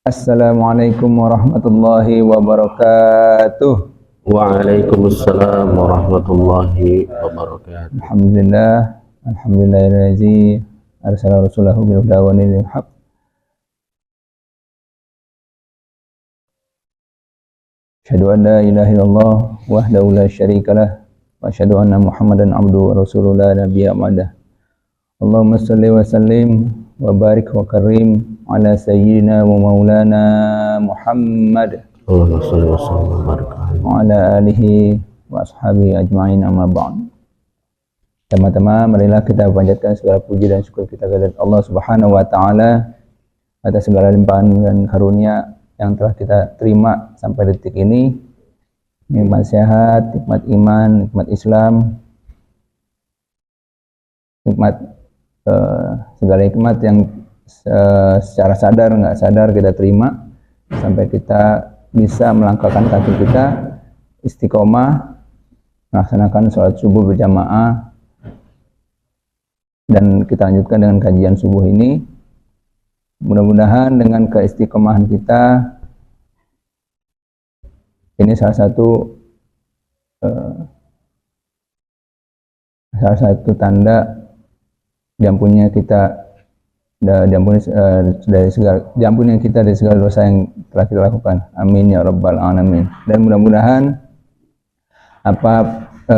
Assalamualaikum warahmatullahi wabarakatuh. Waalaikumsalam warahmatullahi wabarakatuh. Alhamdulillahillazi arsala rasulahu bil huda wa dinil haq. Asyhadu an la ilaha illallah wahdahu la syarikalah wa asyhadu anna Muhammadan abduhu wa rasuluhu la nabiyya ba'dah. Allahumma shalli wa sallim wa barik wa karim ala sayyidina wa maulana Muhammad Allahumma shalli wa sallim wa barik wa ala alihi wa ashabihi ajma'in, amma ba'd. Teman-teman, marilah kita panjatkan segala puji dan syukur kita kepada Allah Subhanahu wa taala atas segala limpahan dan karunia yang telah kita terima sampai detik ini. Nikmat sehat, nikmat iman, nikmat Islam, nikmat segala nikmat yang secara sadar nggak sadar kita terima sampai kita bisa melangkahkan kaki kita istiqomah melaksanakan sholat subuh berjamaah, dan kita lanjutkan dengan kajian subuh ini. Mudah-mudahan dengan keistiqomahan kita ini salah satu tanda diampuninya kita diampuni kita dari segala dosa yang telah kita lakukan. Amin ya rabbal alamin. Dan mudah-mudahan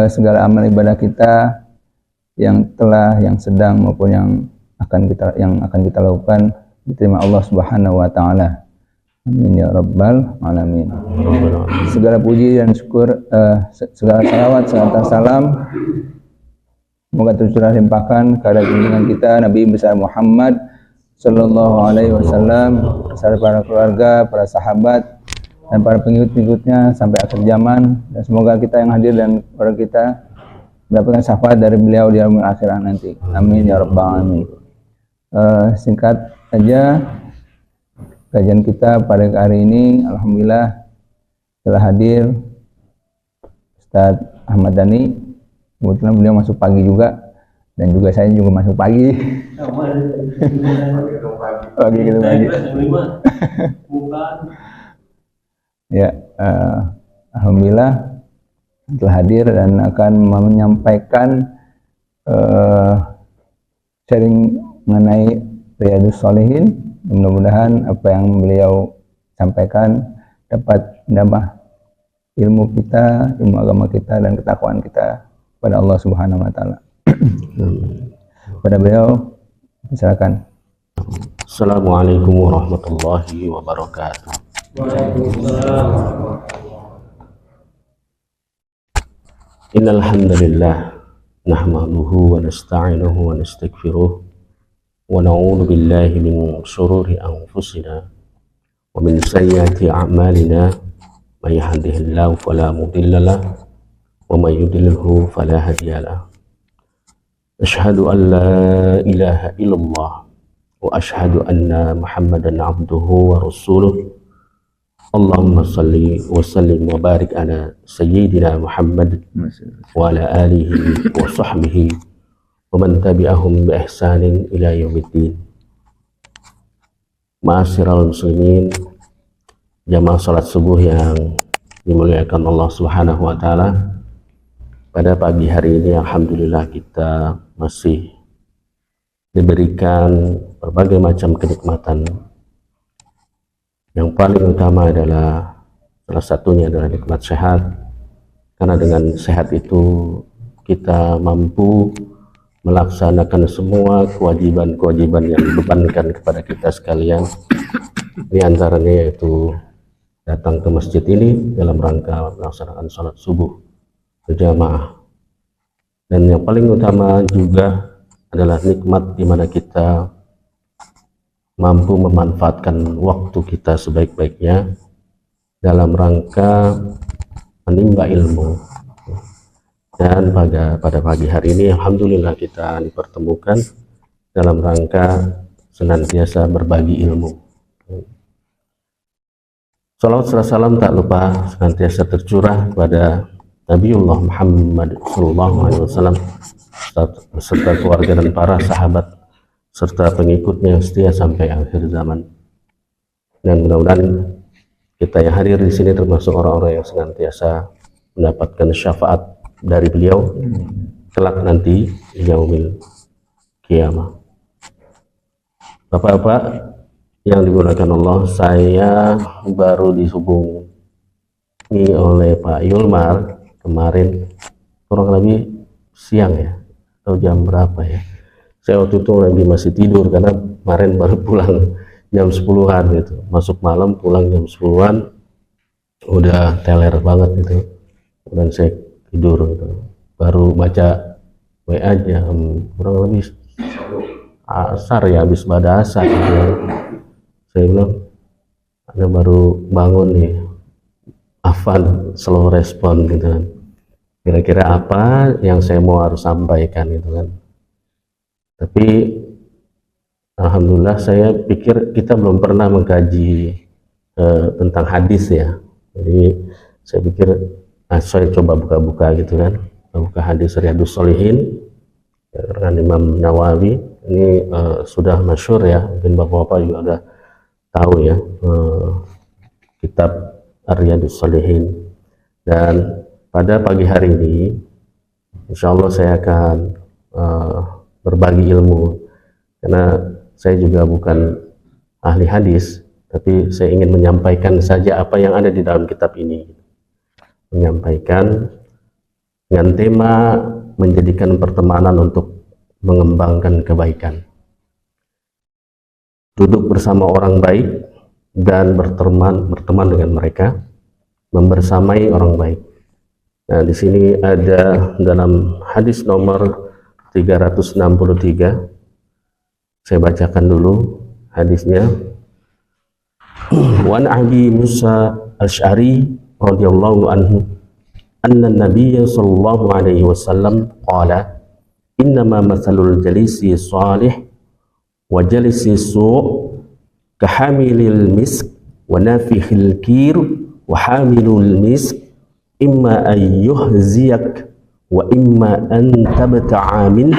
segala amal ibadah kita yang sedang maupun yang akan kita lakukan diterima Allah Subhanahu wa taala. Amin ya rabbal alamin. Segala puji dan syukur, segala salawat serta salam semoga tercurah limpahkan kepada junjungan kita Nabi besar Muhammad sallallahu alaihi wasallam beserta para keluarga, para sahabat dan para pengikut-pengikutnya sampai akhir zaman, dan semoga kita yang hadir dan keluarga kita mendapatkan syafaat dari beliau di alam akhirat nanti. Amin ya rabbal alamin. Singkat saja kajian kita pada hari ini, alhamdulillah telah hadir Ustaz Ahmad Dhani. Kebetulan beliau masuk pagi juga, dan juga saya juga masuk pagi. Pagi gitu pagi. Ya, alhamdulillah telah hadir dan akan menyampaikan sharing mengenai Riyadhus Shalihin. Mudah-mudahan apa yang beliau sampaikan dapat menambah ilmu kita, ilmu agama kita, dan ketakwaan kita pada Allah Subhanahu wa taala. Pada beliau, silakan. Assalamualaikum warahmatullahi wabarakatuh. Innal hamdalillah nahmaduhu wa nasta'inuhu wa nastaghfiruh wa na'udzu billahi min shururi anfusina wa min sayyiati a'malina may yahdihillahu fala mudilla lahu wa may yudlilhu fala hadiya lahu. Asyhadu an la ilaha illallah wa asyhadu anna Muhammadan abduhu wa rasuluh. Allahumma salli wa sallim wa barik ala sayyidina Muhammad wa ala alihi wa sahbihi wa man tabi'ahum bi ihsanin ila yaumiddin. Ma'asyiral muslimin, jamaah salat subuh yang dimuliakan Allah Subhanahu wa taala. Pada pagi hari ini alhamdulillah kita masih diberikan berbagai macam kenikmatan. Yang paling utama adalah salah satunya adalah nikmat sehat, karena dengan sehat itu kita mampu melaksanakan semua kewajiban-kewajiban yang dibebankan kepada kita sekalian. Di antaranya yaitu datang ke masjid ini dalam rangka melaksanakan sholat subuh berjamaah. Dan yang paling utama juga adalah nikmat di mana kita mampu memanfaatkan waktu kita sebaik-baiknya dalam rangka menimba ilmu. Dan pada pagi hari ini alhamdulillah kita dipertemukan dalam rangka senantiasa berbagi ilmu. Salawat serta salam tak lupa senantiasa tercurah kepada Nabiullah Muhammad SAW beserta keluarga dan para sahabat serta pengikutnya yang setia sampai akhir zaman. Dan mudah-mudahan kita yang hadir di sini termasuk orang-orang yang senantiasa mendapatkan syafaat dari beliau kelak nanti di yaumil kiamah. Bapak-bapak yang dimuliakan Allah, saya baru dihubungi oleh Pak Yulmar kemarin kurang lebih siang ya, atau jam berapa ya. Saya waktu itu lagi masih tidur karena kemarin baru pulang jam 10-an gitu, masuk malam pulang jam 10-an, udah teler banget gitu, dan saya tidur gitu. Baru baca WA jam kurang lebih asar ya, habis pada asar gitu. Saya bilang Anda baru bangun nih, Afan slow respon gitu kan, kira-kira apa yang saya mau harus sampaikan gitu kan. Tapi alhamdulillah saya pikir kita belum pernah mengkaji tentang hadis ya, jadi saya pikir saya coba buka-buka gitu kan, buka hadis Riyadhus Shalihin dengan Imam Nawawi. Ini sudah masyhur ya, mungkin bapak-bapak juga udah tahu ya, kitab Riyadhus Shalihin. Dan pada pagi hari ini insya Allah saya akan berbagi ilmu, karena saya juga bukan ahli hadis, tapi saya ingin menyampaikan saja apa yang ada di dalam kitab ini, menyampaikan dengan tema menjadikan pertemanan untuk mengembangkan kebaikan, duduk bersama orang baik dan berteman dengan mereka, membersamai orang baik. Nah, di sini ada dalam hadis nomor 363, saya bacakan dulu hadisnya. Wan Abi Musa Al-Asy'ari radhiyallahu anhu anna Nabiyya sallallahu alaihi wasallam qala innama mathalul jalisi salih wa jalisi su' kahamilil misk wa nafihil kir wa hamilul misk imma an yuhziyak wa imma an tabta'a min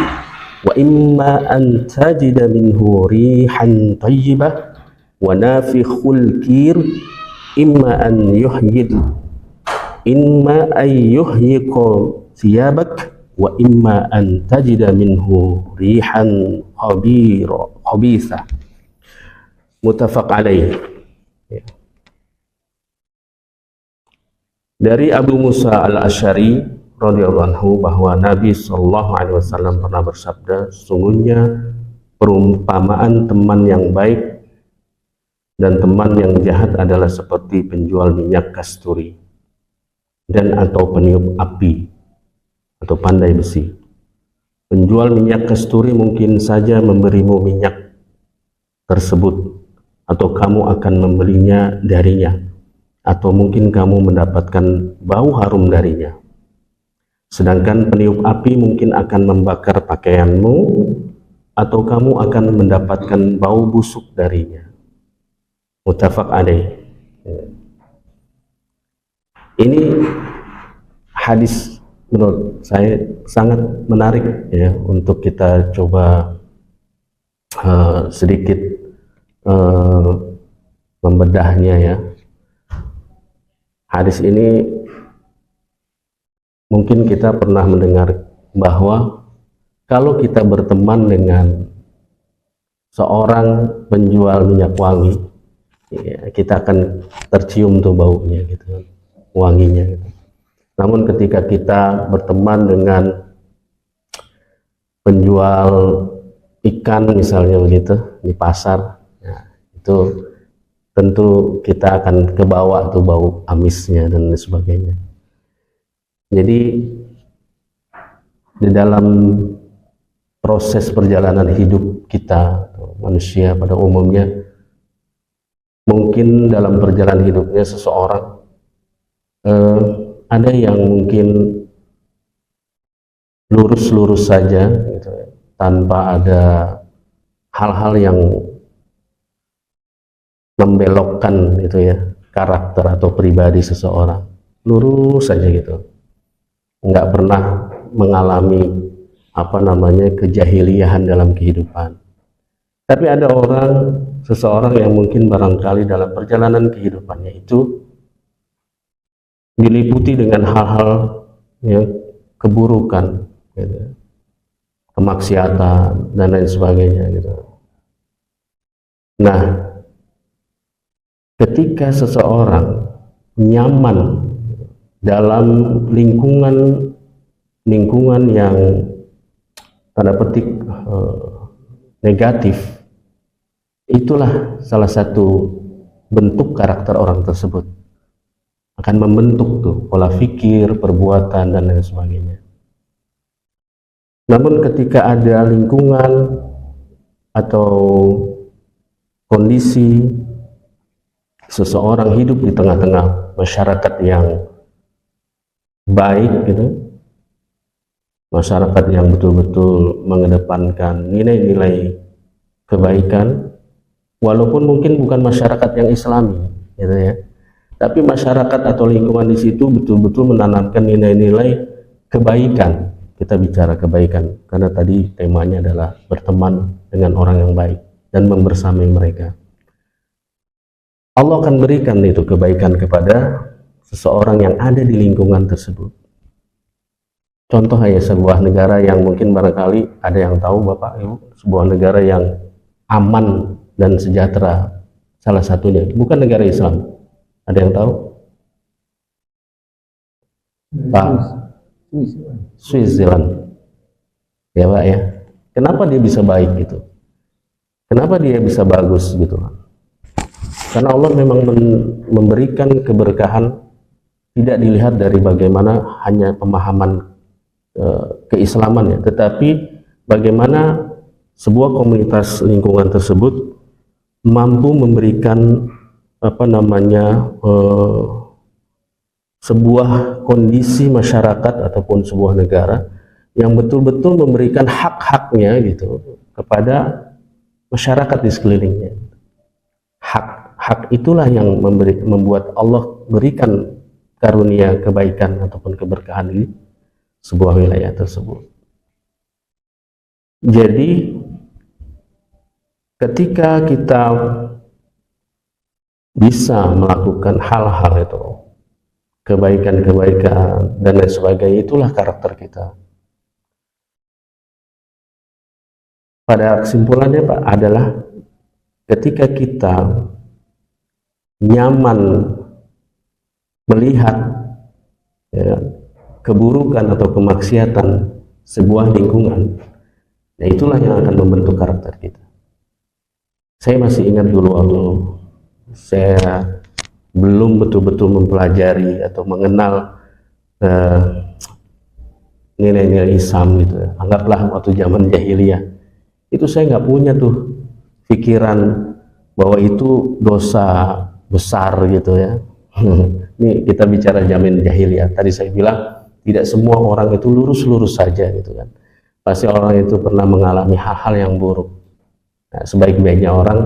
wa imma an tajida minhu rihan tayyibah wa nafikhul kir imma an yuhyiqa thiyabak wa imma an tajida minhu rihan khabitha. Muttafaq alaih. Dari Abu Musa Al-Asy'ari radhiyallahu anhu bahwa Nabi sallallahu alaihi wasallam pernah bersabda, sesungguhnya perumpamaan teman yang baik dan teman yang jahat adalah seperti penjual minyak kasturi dan atau peniup api atau pandai besi. Penjual minyak kasturi mungkin saja memberimu minyak tersebut, atau kamu akan membelinya darinya, atau mungkin kamu mendapatkan bau harum darinya. Sedangkan peniup api mungkin akan membakar pakaianmu, atau kamu akan mendapatkan bau busuk darinya. Muttafaq alaih. Ini hadis menurut saya sangat menarik ya, untuk kita coba sedikit membedahnya ya. Hadis ini mungkin kita pernah mendengar bahwa kalau kita berteman dengan seorang penjual minyak wangi, ya, kita akan tercium tuh baunya gitu, wanginya gitu. Namun ketika kita berteman dengan penjual ikan misalnya begitu di pasar, ya, itu tentu kita akan kebawa tuh bau amisnya dan sebagainya. Jadi di dalam proses perjalanan hidup kita, manusia pada umumnya, mungkin dalam perjalanan hidupnya seseorang ada yang mungkin lurus-lurus saja gitu, tanpa ada hal-hal yang membelokkan gitu ya karakter atau pribadi seseorang, lurus saja gitu, nggak pernah mengalami apa namanya kejahiliahan dalam kehidupan. Tapi ada orang seseorang yang mungkin barangkali dalam perjalanan kehidupannya itu diliputi dengan hal-hal yang keburukan, gitu, kemaksiatan dan lain sebagainya, gitu. Nah, ketika seseorang nyaman dalam lingkungan yang tanda petik negatif, itulah salah satu bentuk karakter orang tersebut, akan membentuk tuh pola pikir, perbuatan dan lain sebagainya. Namun ketika ada lingkungan atau kondisi seseorang hidup di tengah-tengah masyarakat yang baik, gitu, masyarakat yang betul-betul mengedepankan nilai-nilai kebaikan, walaupun mungkin bukan masyarakat yang Islami, gitu ya, tapi masyarakat atau lingkungan di situ betul-betul menanamkan nilai-nilai kebaikan. Kita bicara kebaikan karena tadi temanya adalah berteman dengan orang yang baik dan membersamai mereka. Allah akan berikan itu kebaikan kepada seseorang yang ada di lingkungan tersebut. Contoh ya, sebuah negara yang mungkin barangkali ada yang tahu Bapak Ibu, sebuah negara yang aman dan sejahtera, salah satunya bukan negara Islam. Ada yang tahu? Pak, Switzerland. Ya Pak ya. Kenapa dia bisa baik gitu? Kenapa dia bisa bagus gitu? Karena Allah memang memberikan keberkahan tidak dilihat dari bagaimana hanya pemahaman keislaman ya, tetapi bagaimana sebuah komunitas lingkungan tersebut mampu memberikan sebuah kondisi masyarakat ataupun sebuah negara yang betul-betul memberikan hak-haknya gitu kepada masyarakat di sekelilingnya. Hak itulah yang membuat Allah berikan karunia kebaikan ataupun keberkahan di sebuah wilayah tersebut. Jadi ketika kita bisa melakukan hal-hal itu, kebaikan-kebaikan dan lain sebagainya, itulah karakter kita. Pada kesimpulannya Pak adalah ketika kita nyaman melihat ya, keburukan atau kemaksiatan sebuah lingkungan, nah itulah yang akan membentuk karakter kita. Saya masih ingat dulu waktu saya belum betul-betul mempelajari atau mengenal nilai-nilai Islam gitu ya. Anggaplah waktu zaman jahiliyah, itu saya nggak punya tuh pikiran bahwa itu dosa besar gitu ya. Ini kita bicara zaman jahiliyah. Tadi saya bilang tidak semua orang itu lurus-lurus saja gitu kan. Pasti orang itu pernah mengalami hal-hal yang buruk. Nah, sebaik-baiknya orang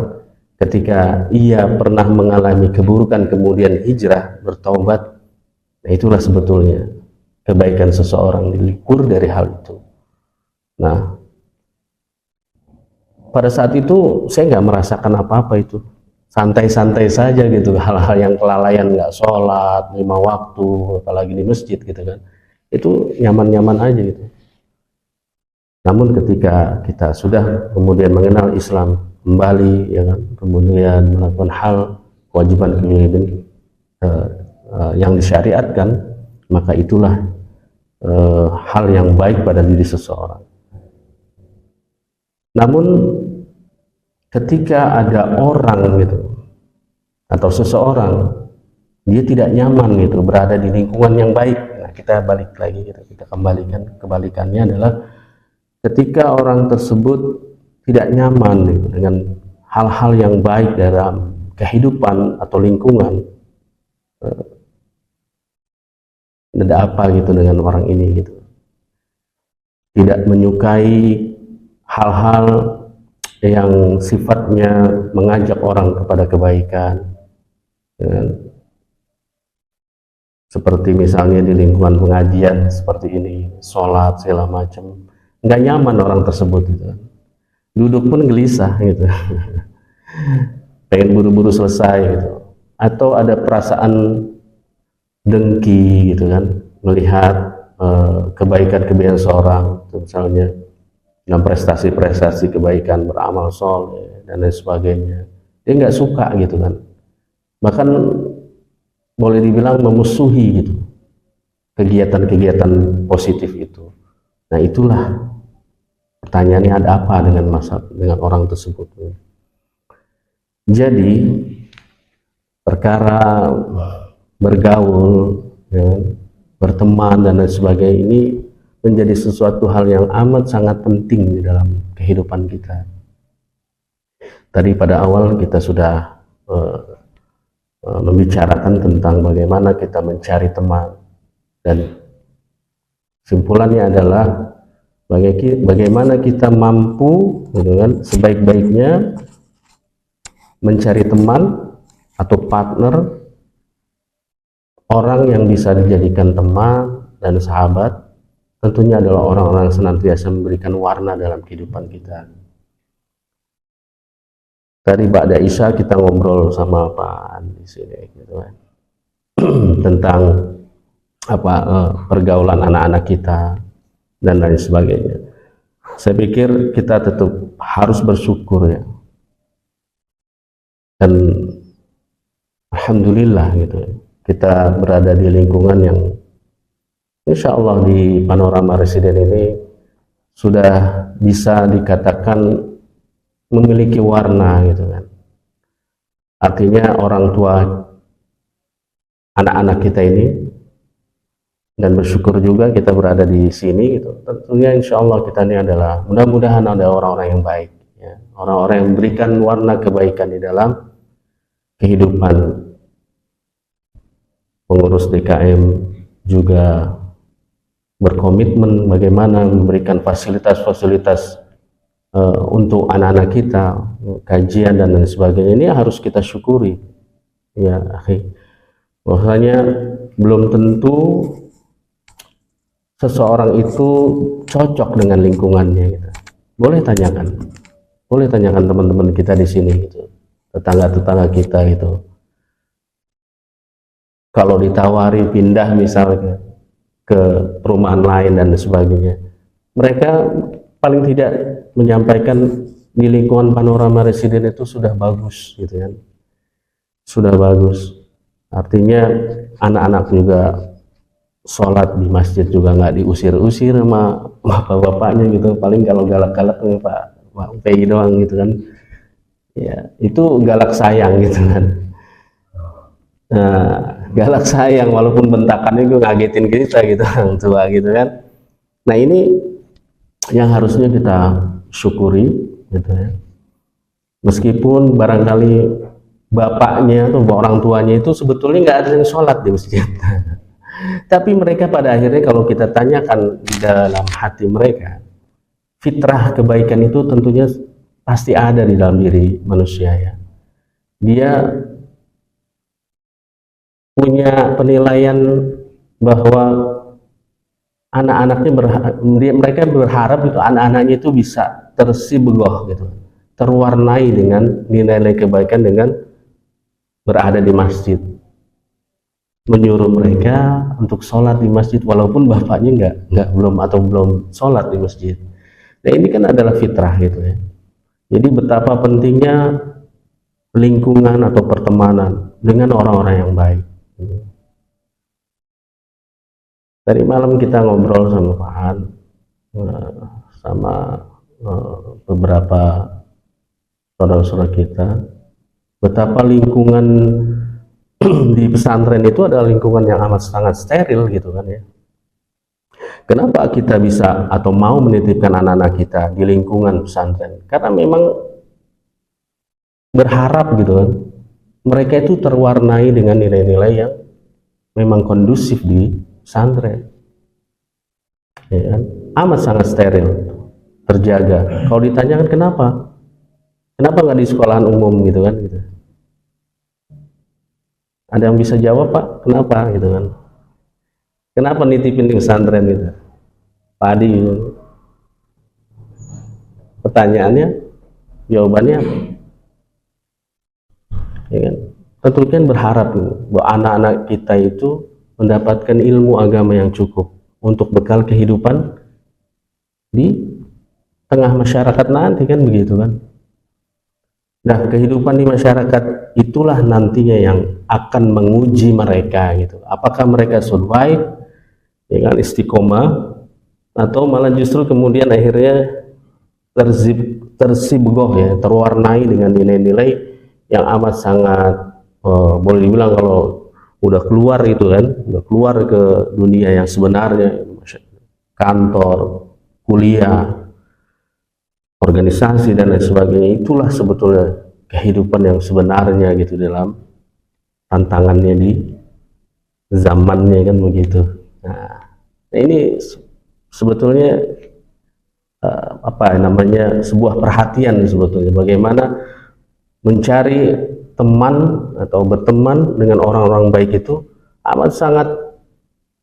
ketika ia pernah mengalami keburukan kemudian hijrah, bertaubat, nah itulah sebetulnya kebaikan seseorang, dilipur dari hal itu. Nah, pada saat itu saya nggak merasakan apa-apa, itu santai-santai saja gitu, hal-hal yang kelalaian, nggak sholat 5 waktu apalagi di masjid gitu kan, itu nyaman-nyaman aja gitu. Namun ketika kita sudah kemudian mengenal Islam kembali ya kan, kemudian melakukan hal kewajiban yang disyariatkan, maka itulah hal yang baik pada diri seseorang. Namun ketika ada orang gitu atau seseorang dia tidak nyaman gitu berada di lingkungan yang baik, nah kita balik lagi gitu, kita kembalikan, kebalikannya adalah ketika orang tersebut tidak nyaman gitu dengan hal-hal yang baik dalam kehidupan atau lingkungan, ada apa gitu dengan orang ini gitu, tidak menyukai hal-hal yang sifatnya mengajak orang kepada kebaikan ya. Seperti misalnya di lingkungan pengajian seperti ini, sholat segala macam, nggak nyaman orang tersebut gitu. Duduk pun gelisah gitu. pengen buru-buru selesai gitu, atau ada perasaan dengki gitu kan, melihat kebaikan-kebaikan seorang, misalnya dalam prestasi-prestasi kebaikan, beramal soleh dan lain sebagainya, dia nggak suka gitu kan, bahkan boleh dibilang memusuhi gitu kegiatan-kegiatan positif itu. Nah itulah pertanyaannya, ada apa dengan orang tersebut. Jadi perkara bergaul, ya, berteman dan lain sebagainya ini menjadi sesuatu hal yang amat sangat penting di dalam kehidupan kita. Tadi pada awal kita sudah membicarakan tentang bagaimana kita mencari teman, dan simpulannya adalah bagaimana kita mampu gitu kan, sebaik-baiknya mencari teman atau partner, orang yang bisa dijadikan teman dan sahabat, tentunya adalah orang-orang yang senantiasa memberikan warna dalam kehidupan kita. Tadi Ba'da Isya kita ngobrol sama Pak di sini gitu kan, tentang pergaulan anak-anak kita dan lain sebagainya. Saya pikir kita tetap harus bersyukur ya, dan alhamdulillah gitu ya, kita berada di lingkungan yang insya Allah di Panorama Residen ini sudah bisa dikatakan memiliki warna gitu kan. Artinya orang tua anak-anak kita ini, dan bersyukur juga kita berada di sini gitu. Tentunya insya Allah kita ini adalah, mudah-mudahan ada orang-orang yang baik ya, orang-orang yang memberikan warna kebaikan di dalam kehidupan. Pengurus DKM juga berkomitmen bagaimana memberikan fasilitas-fasilitas untuk anak-anak kita, kajian dan lain sebagainya. Ini harus kita syukuri ya, bahwasanya belum tentu seseorang itu cocok dengan lingkungannya gitu. Boleh tanyakan teman-teman kita di sini gitu, tetangga-tetangga kita gitu, kalau ditawari pindah misalnya ke perumahan lain dan sebagainya, mereka paling tidak menyampaikan di lingkungan Panorama Residen itu sudah bagus gitu kan, sudah bagus. Artinya anak-anak juga sholat di masjid juga nggak diusir-usir sama bapak-bapaknya gitu, paling kalau galak-galak nih Pak PI doang gitu kan ya, itu galak sayang gitu kan. Nah, galak sayang walaupun bentakannya gue ngagetin kita gitu, orang tua gitu kan. Nah ini yang harusnya kita syukuri gitu ya, meskipun barangkali bapaknya atau orang tuanya itu sebetulnya nggak ada yang sholat di masjid tapi mereka pada akhirnya kalau kita tanyakan di dalam hati mereka, fitrah kebaikan itu tentunya pasti ada di dalam diri manusia ya. Dia punya penilaian bahwa anak-anaknya mereka berharap itu anak-anaknya itu bisa tersibegoh gitu, terwarnai dengan nilai-nilai kebaikan dengan berada di masjid, menyuruh mereka untuk sholat di masjid walaupun bapaknya belum sholat di masjid. Nah ini kan adalah fitrah gitu ya. Jadi betapa pentingnya lingkungan atau pertemanan dengan orang-orang yang baik. Tadi malam kita ngobrol sama Pak Han, sama beberapa saudara-saudara kita, betapa lingkungan di pesantren itu adalah lingkungan yang amat sangat steril gitu kan ya. Kenapa kita bisa atau mau menitipkan anak-anak kita di lingkungan pesantren? Karena memang berharap gitu kan, mereka itu terwarnai dengan nilai-nilai yang memang kondusif di pesantren ya kan? Amat sangat steril, terjaga. Kalau ditanyakan kenapa nggak di sekolahan umum gitu kan gitu, ada yang bisa jawab Pak kenapa gitu kan, kenapa nitipin di pesantren gitu Pak Adi gitu. Pertanyaannya, jawabannya ya kan? Tentu kan berharap bahwa anak-anak kita itu mendapatkan ilmu agama yang cukup untuk bekal kehidupan di tengah masyarakat nanti, kan begitu kan. Nah, kehidupan di masyarakat itulah nantinya yang akan menguji mereka gitu. Apakah mereka survive dengan istiqomah atau malah justru kemudian akhirnya tersibgoh ya, terwarnai dengan nilai-nilai yang amat sangat boleh dibilang kalau udah keluar itu kan, udah keluar ke dunia yang sebenarnya, kantor, kuliah, organisasi dan lain sebagainya, itulah sebetulnya kehidupan yang sebenarnya gitu dalam tantangannya di zamannya, kan begitu. Nah, ini sebetulnya apa namanya, sebuah perhatian sebetulnya, bagaimana mencari teman atau berteman dengan orang-orang baik itu amat sangat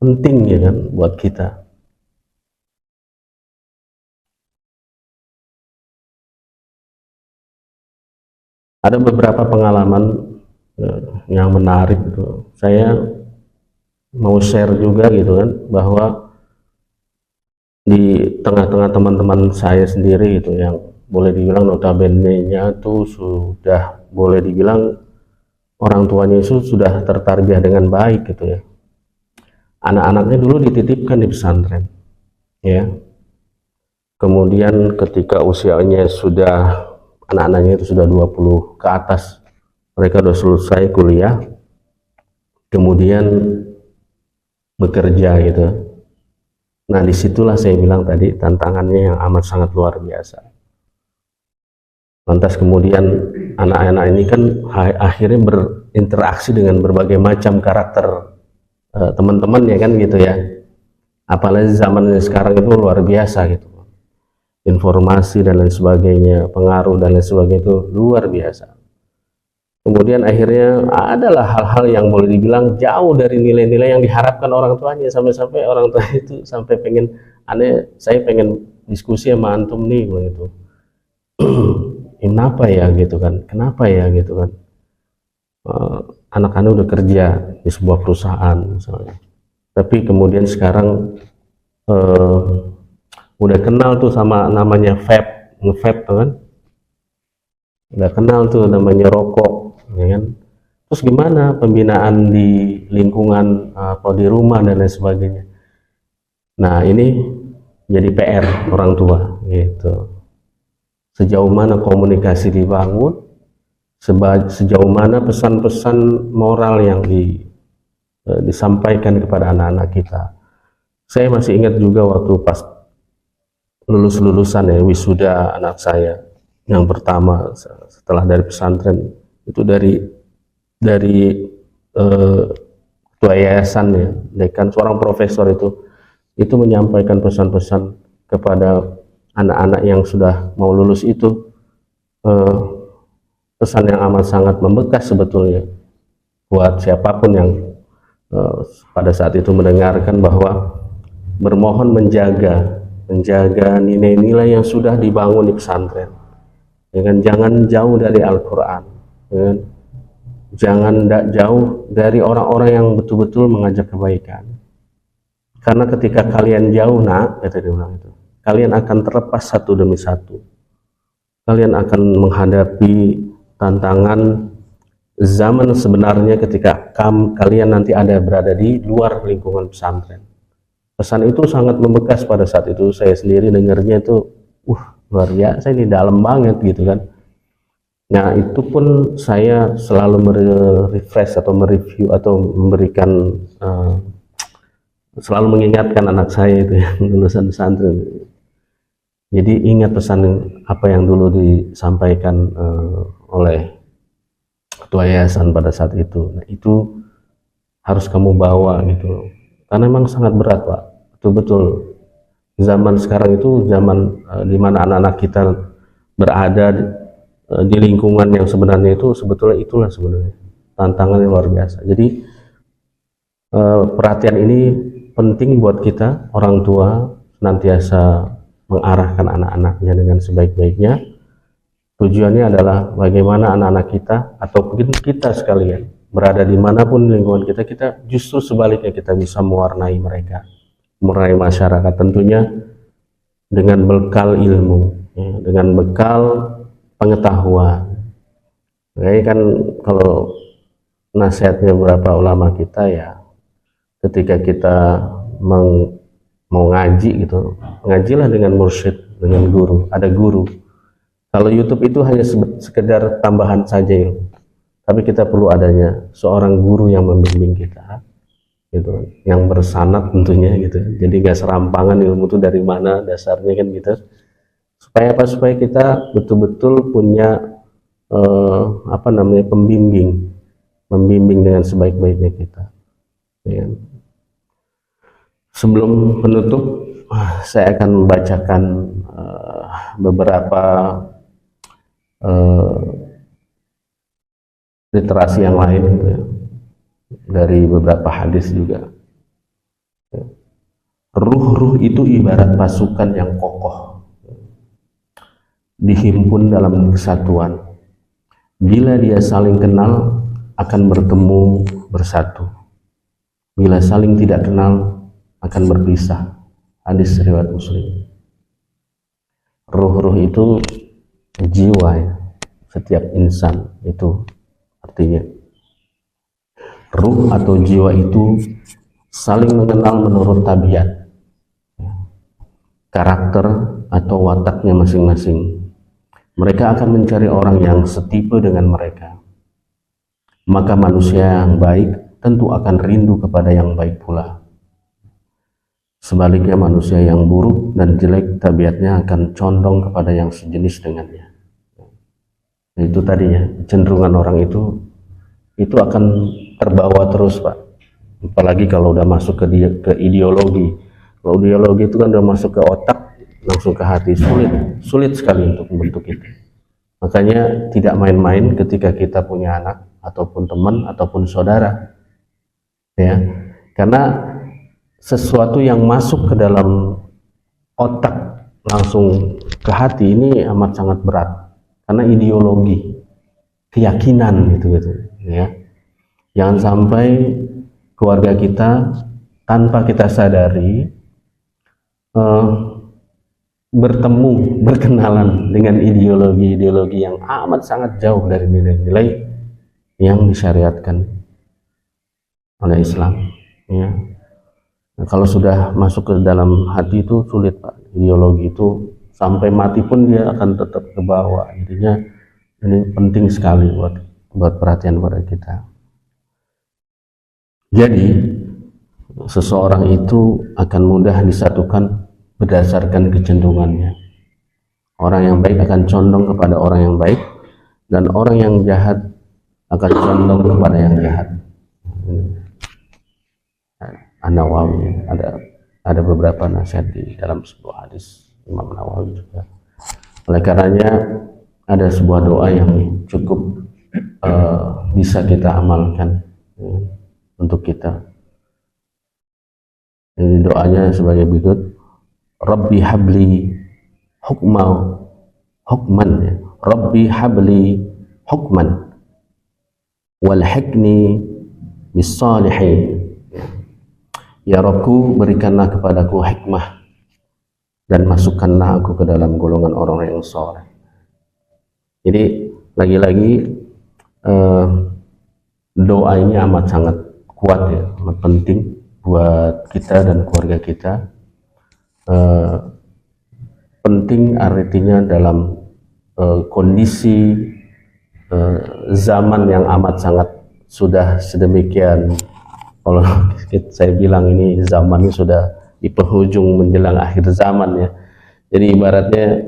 penting ya kan buat kita. Ada beberapa pengalaman yang menarik gitu. Saya mau share juga gitu kan, bahwa di tengah-tengah teman-teman saya sendiri gitu yang boleh dibilang notabene-nya tuh sudah boleh dibilang orang tuanya itu sudah tertarbiyah dengan baik gitu ya. Anak-anaknya dulu dititipkan di pesantren ya. Kemudian ketika usianya sudah, anak-anaknya itu sudah 20 ke atas, mereka sudah selesai kuliah, kemudian bekerja gitu. Nah, disitulah saya bilang tadi tantangannya yang amat sangat luar biasa. Lantas kemudian anak-anak ini kan akhirnya berinteraksi dengan berbagai macam karakter teman-teman ya kan gitu ya. Apalagi zaman sekarang itu luar biasa gitu. Informasi dan lain sebagainya, pengaruh dan lain sebagainya itu luar biasa. Kemudian akhirnya adalah hal-hal yang boleh dibilang jauh dari nilai-nilai yang diharapkan orang tuanya, sampai-sampai orang tua itu sampai pengen, saya pengen diskusi sama antum nih begitu. Kenapa ya gitu kan? Kenapa ya gitu kan? Anak-anak udah kerja di sebuah perusahaan misalnya, tapi kemudian sekarang udah kenal tuh sama namanya vape, nge-vape kan? Udah kenal tuh namanya rokok, ya kan? Terus gimana pembinaan di lingkungan atau di rumah dan lain sebagainya? Nah, ini jadi PR orang tua gitu. Sejauh mana komunikasi dibangun, sejauh mana pesan-pesan moral yang disampaikan kepada anak-anak kita. Saya masih ingat juga waktu pas lulusan ya, wisuda anak saya yang pertama setelah dari pesantren itu, dari ketua yayasan ya, dekan, seorang profesor itu menyampaikan pesan-pesan kepada anak-anak yang sudah mau lulus itu, pesan yang amat sangat membekas sebetulnya buat siapapun yang pada saat itu mendengarkan, bahwa bermohon menjaga nilai-nilai yang sudah dibangun di pesantren, ya kan? Jangan jauh dari Al-Quran, ya kan? Jangan jauh dari orang-orang yang betul-betul mengajak kebaikan, karena ketika kalian jauh nak, kata dia bilang itu, kalian akan terlepas satu demi satu, kalian akan menghadapi tantangan zaman sebenarnya ketika kalian nanti ada berada di luar lingkungan pesantren. Pesan itu sangat membekas pada saat itu. Saya sendiri dengarnya itu luar biasa, ini dalam banget gitu kan. Nah, itu pun saya selalu merefresh atau mereview atau memberikan selalu mengingatkan anak saya itu yang lulusan pesantren. Jadi ingat pesan apa yang dulu disampaikan oleh ketua yayasan pada saat itu. Nah, itu harus kamu bawa gitu loh. Karena memang sangat berat, Pak. Betul-betul zaman sekarang itu zaman di mana anak-anak kita berada di lingkungan yang sebenarnya itu sebetulnya itulah sebenarnya tantangan yang luar biasa. Jadi perhatian ini penting buat kita orang tua, senantiasa mengarahkan anak-anaknya dengan sebaik-baiknya, Tujuannya adalah bagaimana anak-anak kita atau mungkin kita sekalian berada dimanapun lingkungan kita, kita justru sebaliknya kita bisa mewarnai mereka, mewarnai masyarakat, tentunya dengan bekal ilmu, ya, dengan bekal pengetahuan. Makanya kan kalau nasihatnya beberapa ulama kita ya, ketika kita mau ngaji gitu, ngajilah dengan mursyid, dengan guru, ada guru. Kalau YouTube itu hanya sekedar tambahan saja ilmu, tapi kita perlu adanya seorang guru yang membimbing kita, gitu, yang bersanad tentunya gitu. Jadi gak serampangan ilmu itu dari mana dasarnya kan gitu. Supaya apa? Supaya kita betul-betul punya pembimbing dengan sebaik-baiknya kita. Ya. Sebelum penutup, saya akan membacakan beberapa literasi yang lain gitu ya, dari beberapa hadis juga. Ruh-ruh itu ibarat pasukan yang kokoh, dihimpun dalam kesatuan. Bila dia saling kenal, akan bertemu bersatu. Bila saling tidak kenal, akan berpisah. Hadis riwayat Muslim. Ruh-ruh itu jiwa ya, setiap insan itu artinya. Ruh atau jiwa itu saling mengenal menurut tabiat, karakter atau wataknya masing-masing. Mereka akan mencari orang yang setipe dengan mereka. Maka manusia yang baik tentu akan rindu kepada yang baik pula. Sebaliknya manusia yang buruk dan jelek tabiatnya akan condong kepada yang sejenis dengannya. Itu tadinya cenderungan orang itu akan terbawa terus, Pak. Apalagi kalau udah masuk ke ideologi. Kalau ideologi itu kan udah masuk ke otak, langsung ke hati, sulit sekali untuk membentuk itu. Makanya tidak main-main ketika kita punya anak ataupun teman ataupun saudara, ya, karena sesuatu yang masuk ke dalam otak langsung ke hati ini amat sangat berat, karena ideologi, keyakinan gitu ya. Jangan sampai keluarga kita tanpa kita sadari berkenalan dengan ideologi yang amat sangat jauh dari nilai-nilai yang disyariatkan oleh Islam, ya. Nah, kalau sudah masuk ke dalam hati itu sulit, Pak. Ideologi itu sampai mati pun dia akan tetap ke bawah. Intinya ini penting sekali buat perhatian pada kita. Jadi seseorang itu akan mudah disatukan berdasarkan kecenderungannya. Orang yang baik akan condong kepada orang yang baik, dan orang yang jahat akan condong kepada yang jahat. An-Nawawi ada beberapa nasihat di dalam sebuah hadis Imam Nawawi juga. Oleh karenanya ada sebuah doa yang cukup bisa kita amalkan untuk kita. Ini doanya sebagai berikut: Rabbi habli hukman, ya. Rabbi habli hukman walhiqni bis-salihin. Ya Rabbku, berikanlah kepadaku hikmah dan masukkanlah aku ke dalam golongan orang yang saleh. Jadi lagi-lagi doa ini amat sangat kuat ya, amat penting buat kita dan keluarga kita. Penting artinya dalam kondisi zaman yang amat sangat sudah sedemikian. Kalau saya bilang ini zamannya sudah di penghujung menjelang akhir zaman ya. Jadi ibaratnya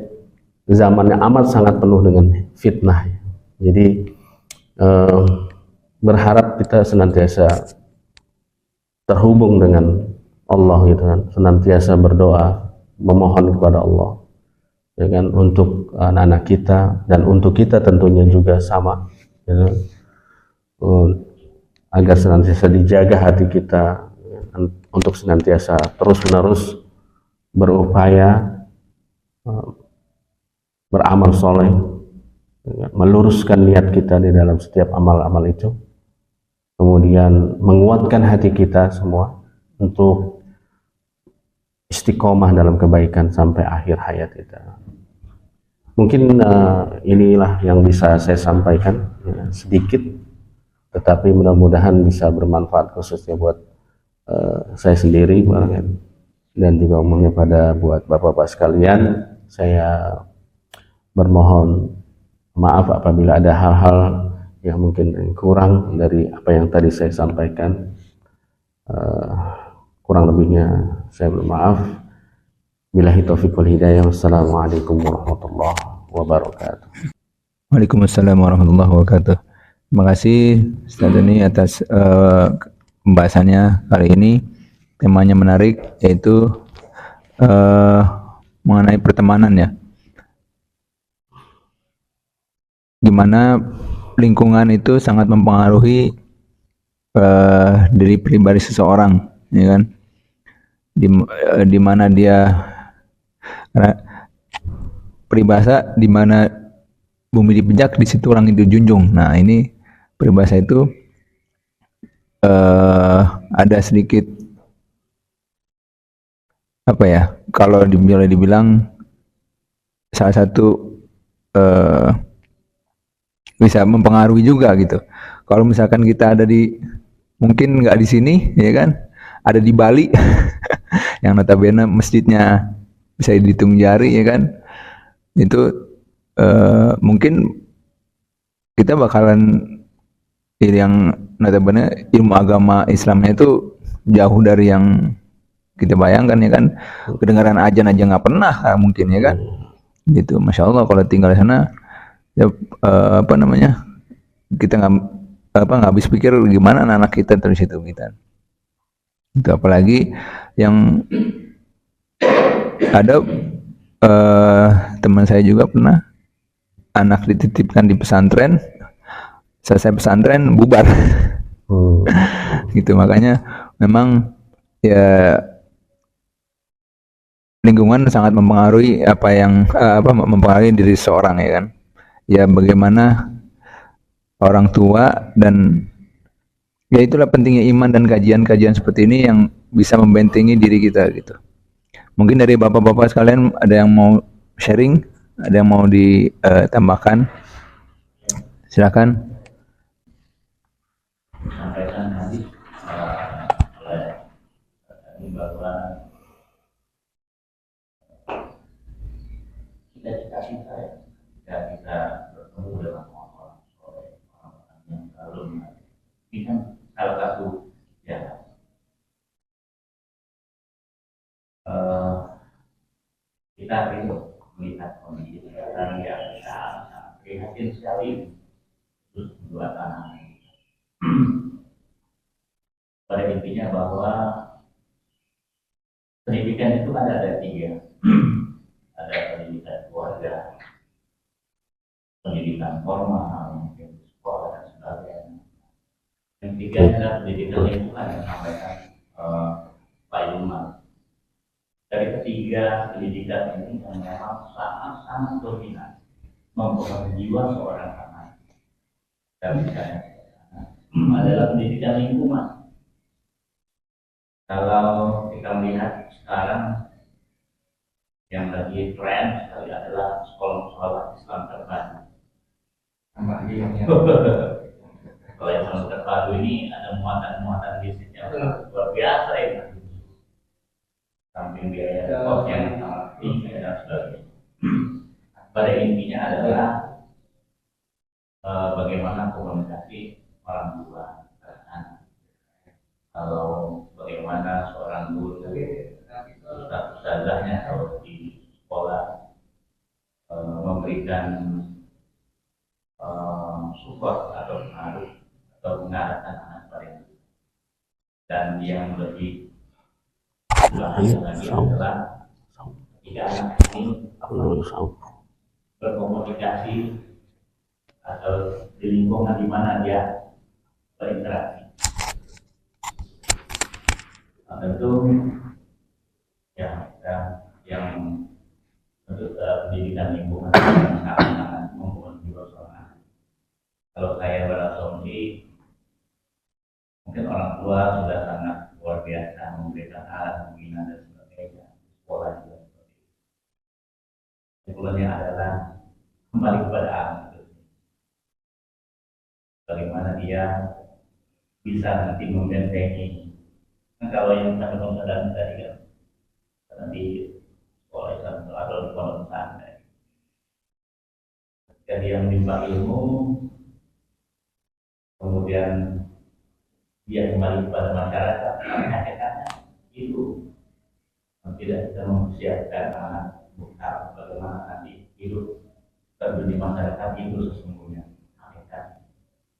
zamannya amat sangat penuh dengan fitnah. Jadi berharap kita senantiasa terhubung dengan Allah gitu kan, senantiasa berdoa, memohon kepada Allah, ya kan, untuk anak-anak kita dan untuk kita tentunya juga sama, gitu. Agar senantiasa dijaga hati kita untuk senantiasa terus-menerus berupaya beramal soleh meluruskan niat kita di dalam setiap amal-amal itu, kemudian menguatkan hati kita semua untuk istiqomah dalam kebaikan sampai akhir hayat kita. Mungkin inilah yang bisa saya sampaikan, ya, sedikit, tetapi mudah-mudahan bisa bermanfaat khususnya buat saya sendiri dan juga umumnya pada buat bapak-bapak sekalian. Saya bermohon maaf apabila ada hal-hal yang mungkin kurang dari apa yang tadi saya sampaikan. Kurang lebihnya saya bermaaf. Billahi taufiq wal hidayah. Wassalamualaikum warahmatullahi wabarakatuh. Waalaikumsalam warahmatullahi wabarakatuh. Terima kasih Ustaz Dani atas pembahasannya kali ini. Temanya menarik, yaitu mengenai pertemanan, ya. Gimana lingkungan itu sangat mempengaruhi diri pribadi seseorang, ya kan? Di mana dia, peribahasa di mana bumi dipijak di situ orang itu junjung. Nah, ini peribahasa itu ada sedikit apa ya? Kalau dibilang salah satu bisa mempengaruhi juga gitu. Kalau misalkan kita ada mungkin nggak di sini, ya kan? Ada di Bali, yang notabene masjidnya bisa dihitung jari, ya kan? Itu mungkin kita bakalan yang notabene ilmu agama Islamnya itu jauh dari yang kita bayangkan, ya kan? Kedengaran azan aja nggak pernah mungkin, ya kan? Gitu. Masya Allah kalau tinggal di sana, ya, kita nggak habis pikir gimana anak kita terus itu kita. Itu apalagi yang ada teman saya juga pernah anak dititipkan di pesantren, selesai pesantren bubar. Gitu, makanya memang ya lingkungan sangat mempengaruhi mempengaruhi diri seorang, ya kan? Ya bagaimana orang tua, dan ya itulah pentingnya iman dan kajian-kajian seperti ini yang bisa membentengi diri kita gitu. Mungkin dari bapak-bapak sekalian ada yang mau sharing, ada yang mau ditambahkan, silakan. Sampaikan tadi bahwa cita-cita kita ya, kita bertemu dengan orang-orang yang belum, ini kan salah satu ya kita itu melihat kondisi sekarang yang sangat prihatin sekali, terus dua tanah. Pada intinya bahwa pendidikan itu ada tiga. Ada pendidikan keluarga, pendidikan formal, mungkin sekolah dan sebagainya. Yang ketiga adalah pendidikan lingkungan yang sampaikan Pak Ilman. Dari ketiga pendidikan ini yang memang sangat dominan mempengaruhi jiwa seorang anak dan misalnya adalah pendidikan lingkungan. Kalau kita melihat sekarang yang lagi tren sekali adalah sekolah-sekolah Islam terpadu. Kalau Islam terpadu ini ada muatan-muatan bisnisnya luar biasa ya. Samping biaya kos yang sangat tinggi dan sebagainya. Pada intinya adalah bagaimana komunikasi orang tua dan anak. Kalau bagaimana seorang guru ustazahnya kalau di sekolah memberikan support atau pengaruh atau mengarahkan anak pada itu. Dan yang lebih lagi adalah ketika anak ini berkomunikasi atau di lingkungan di mana dia berinteraksi. Nah, tentu yang untuk pendidikan lingkungan sangat mempengaruhi jiwa seorang mungkin orang tua sudah sangat luar biasa memberikan alat pembinaan dan sebagainya, sekolah juga seperti itu. Kesimpulannya adalah kembali kepada anak itu, bagaimana dia bisa nanti membentengi. Nah, kalau yang kami sadari tadi kan, nanti sekolah Islam atau di pondok pesantren, ketika dia menimba ilmu, kemudian dia kembali kepada masyarakat, hakikatnya itu tidak bisa mempersiapkan anak bukan bagaimana nanti hidup di masyarakat itu sesungguhnya. Hakikat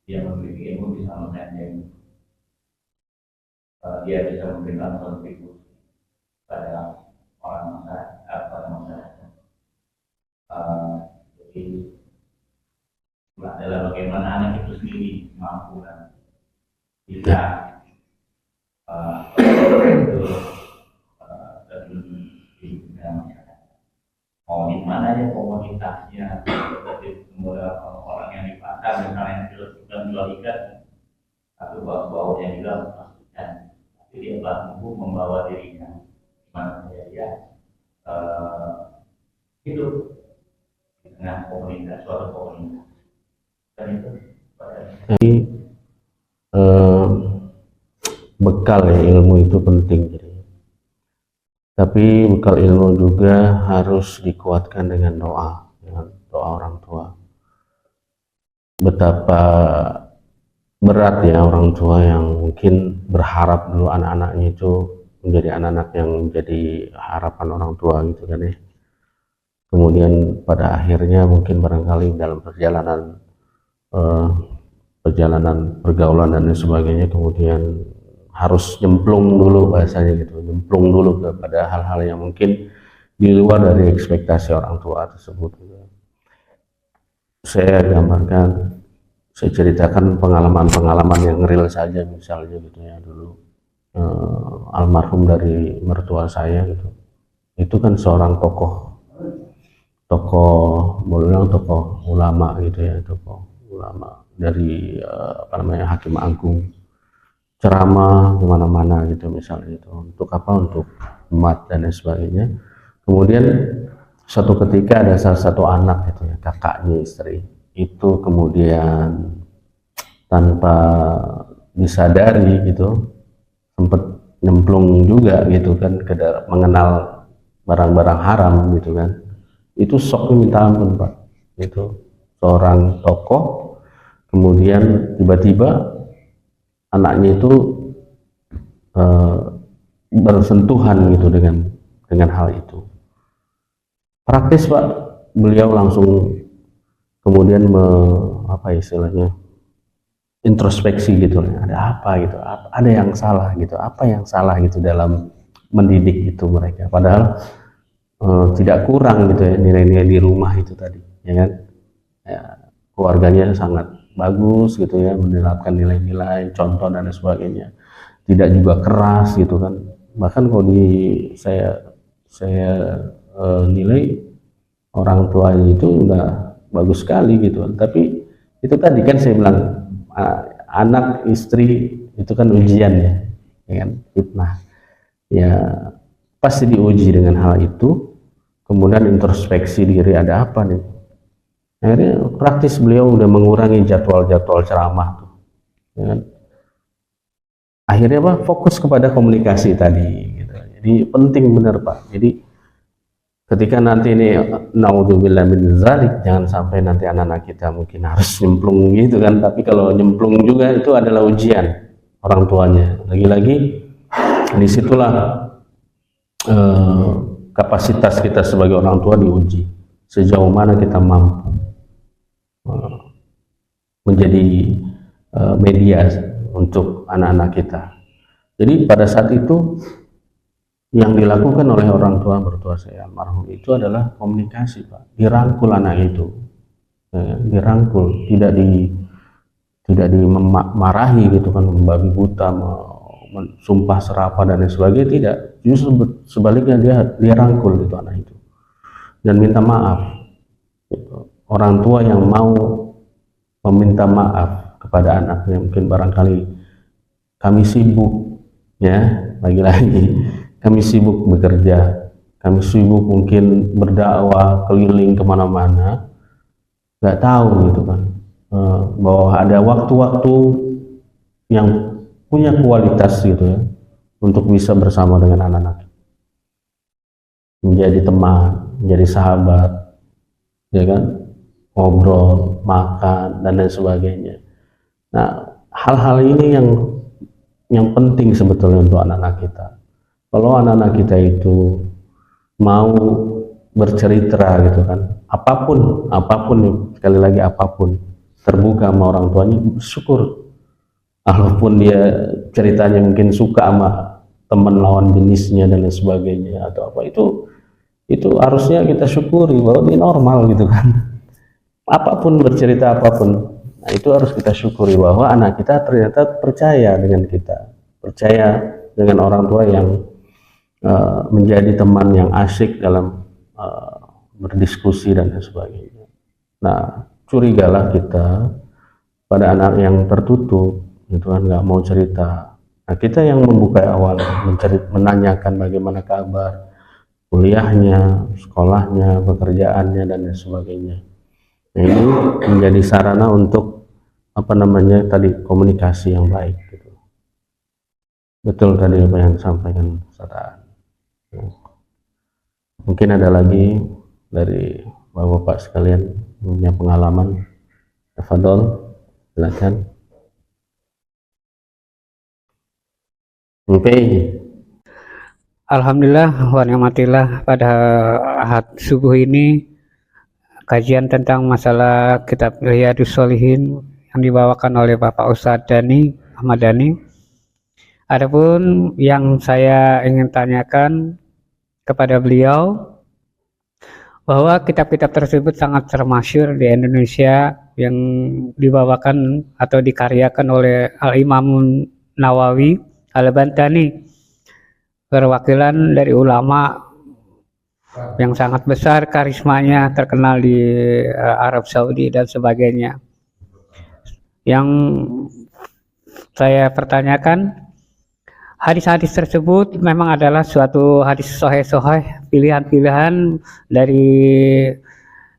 dia memiliki ilmu bisa membentengi, dia bisa memberikan kontribusi pada orang masyarakat, pada masyarakat. Jadi adalah bagaimana anak itu sendiri mampu dan bisa terjun masyarakat. Mau di mana ya komunitasnya, seperti orang yang di pasar misalnya jual ikan, atau bau-baunya juga masukkan. Tapi dia mampu membawa dirinya gimana saja dia hidup di tengah komunitas, suatu komunitas. Dan itu Jadi bekal ya, ilmu itu penting. Tapi bekal ilmu juga harus dikuatkan dengan doa orang tua. Betapa berat ya orang tua yang mungkin berharap dulu anak-anaknya itu menjadi anak-anak yang menjadi harapan orang tua gitu kan ya. Kemudian pada akhirnya mungkin barangkali dalam perjalanan pergaulan dan sebagainya, kemudian harus nyemplung dulu bahasanya gitu, nyemplung dulu kepada hal-hal yang mungkin di luar dari ekspektasi orang tua tersebut. Saya gambarkan, saya ceritakan pengalaman-pengalaman yang real saja, misalnya gitu ya, dulu almarhum dari mertua saya gitu, itu kan seorang tokoh boleh bilang tokoh ulama gitu ya, tokoh ulama dari Hakim Agung, ceramah kemana-mana gitu misalnya itu, untuk apa, untuk umat dan lain sebagainya. Kemudian suatu ketika ada salah satu anak gitu ya, kakaknya istri itu kemudian tanpa disadari gitu sempat nyemplung juga gitu kan, mengenal barang-barang haram gitu kan. Itu shocknya minta ampun Pak. Itu seorang tokoh, kemudian tiba-tiba anaknya itu bersentuhan gitu dengan hal itu. Praktis Pak, beliau langsung kemudian istilahnya introspeksi gitu, ada apa gitu, ada yang salah gitu, apa yang salah gitu dalam mendidik itu mereka, padahal tidak kurang gitu ya nilai-nilai di rumah itu tadi ya kan ya, keluarganya sangat bagus gitu ya, menerapkan nilai-nilai, contoh dan sebagainya, tidak juga keras gitu kan. Bahkan kalau saya nilai orang tuanya itu udah bagus sekali gitu kan. Tapi itu tadi kan saya bilang, anak istri itu kan ujian ya kan, fitnah ya, pasti diuji dengan hal itu. Kemudian introspeksi diri, ada apa nih. Akhirnya praktis beliau udah mengurangi jadwal-jadwal ceramah tuh, ya kan? Akhirnya Pak fokus kepada komunikasi tadi gitu. Jadi penting benar Pak. Jadi ketika nanti ini naudzubillah min dzalik, jangan sampai nanti anak-anak kita mungkin harus nyemplung gitu kan. Tapi kalau nyemplung juga itu adalah ujian orang tuanya. Lagi-lagi disitulah kapasitas kita sebagai orang tua diuji, sejauh mana kita mampu menjadi media untuk anak-anak kita. Jadi pada saat itu yang dilakukan oleh orang tua mertua saya almarhum itu adalah komunikasi Pak, dirangkul anak itu, dirangkul, tidak dimarahi gitu kan, membabi buta, sumpah serapah dan lain sebagainya, tidak. Justru sebaliknya dia rangkul itu anak itu dan minta maaf gitu. Orang tua yang mau meminta maaf kepada anaknya, mungkin barangkali kami sibuk, ya, lagi-lagi kami sibuk bekerja, kami sibuk mungkin berdakwah keliling kemana-mana, nggak tahu gitu kan, bahwa ada waktu-waktu yang punya kualitas gitu ya, untuk bisa bersama dengan anak-anak, menjadi teman, menjadi sahabat, ya kan, ngobrol, makan, dan lain sebagainya. Nah, hal-hal ini yang penting sebetulnya untuk anak-anak kita. Kalau anak-anak kita itu mau bercerita gitu kan, apapun, sekali lagi apapun, terbuka sama orang tuanya, bersyukur. Walaupun dia ceritanya mungkin suka sama teman lawan jenisnya dan lain sebagainya atau apa, itu harusnya kita syukuri bahwa ini normal gitu kan. Apapun, bercerita apapun, nah itu harus kita syukuri bahwa anak kita ternyata percaya dengan kita, percaya dengan orang tua yang menjadi teman yang asyik dalam berdiskusi dan lain sebagainya. Nah, curigalah kita pada anak yang tertutup gitu kan, nggak mau cerita. Nah, kita yang membuka awal, menanyakan bagaimana kabar kuliahnya, sekolahnya, pekerjaannya, dan lain sebagainya. Nah, ini menjadi sarana untuk tadi, komunikasi yang baik gitu. Betul tadi apa yang disampaikan Ustaz. Mungkin ada lagi dari bapak-bapak sekalian punya pengalaman. Tafadhol, silakan. Alhamdulillah wa ni'matillah, pada ahad subuh ini kajian tentang masalah kitab Riyadhus Shalihin yang dibawakan oleh Bapak Ustadz Dani Ahmad Dani. Adapun yang saya ingin tanyakan kepada beliau, bahwa kitab-kitab tersebut sangat termasyhur di Indonesia yang dibawakan atau dikaryakan oleh Al-Imam Nawawi Al-Bantani, perwakilan dari ulama yang sangat besar, karismanya terkenal di Arab Saudi dan sebagainya. Yang saya pertanyakan, hadis-hadis tersebut memang adalah suatu hadis sahih-sahih, pilihan-pilihan dari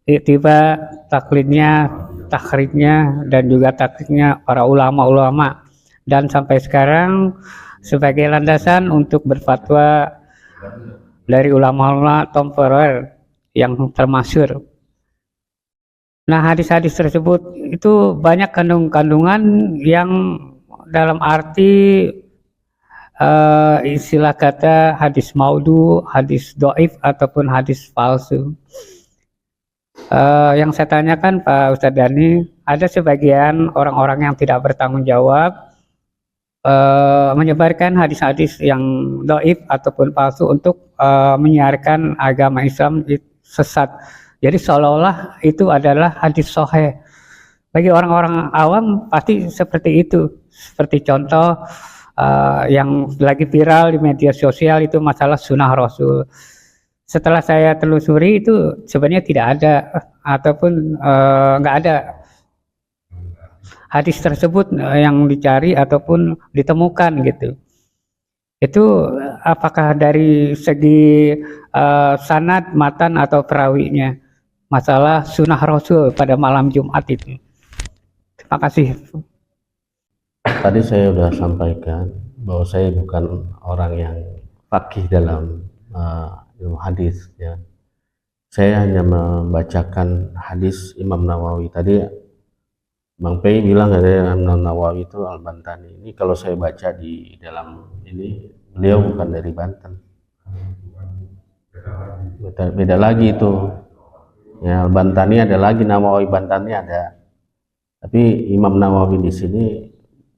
ittiba, taklidnya, takhrijnya, dan juga taklidnya para ulama-ulama, dan sampai sekarang sebagai landasan untuk berfatwa dari ulama-ulama temporer yang termasyhur. Nah, hadis-hadis tersebut itu banyak kandungan yang dalam arti istilah kata hadis maudhu, hadis doif, ataupun hadis palsu. Yang saya tanyakan Pak Ustadz Dani, ada sebagian orang-orang yang tidak bertanggung jawab menyebarkan hadis-hadis yang doif ataupun palsu untuk menyiarkan agama Islam sesat. Jadi seolah-olah itu adalah hadis sahih. Bagi orang-orang awam pasti seperti itu. Seperti contoh yang lagi viral di media sosial itu masalah sunnah Rasul. Setelah saya telusuri itu sebenarnya tidak ada ataupun nggak ada hadis tersebut yang dicari ataupun ditemukan gitu. Itu apakah dari segi sanad, matan, atau perawinya, masalah sunnah Rasul pada malam Jumat itu. Terima kasih. Tadi saya sudah sampaikan bahwa saya bukan orang yang faqih dalam ilmu hadis, ya. Saya hanya membacakan hadis Imam Nawawi. Tadi Bang Pei bilang ada Imam Nawawi itu Al-Bantani. Ini kalau saya baca di dalam ini, beliau bukan dari Banten. Beda lagi itu. Ya, Al-Bantani ada lagi, Nawawi Bantani ada. Tapi Imam Nawawi di sini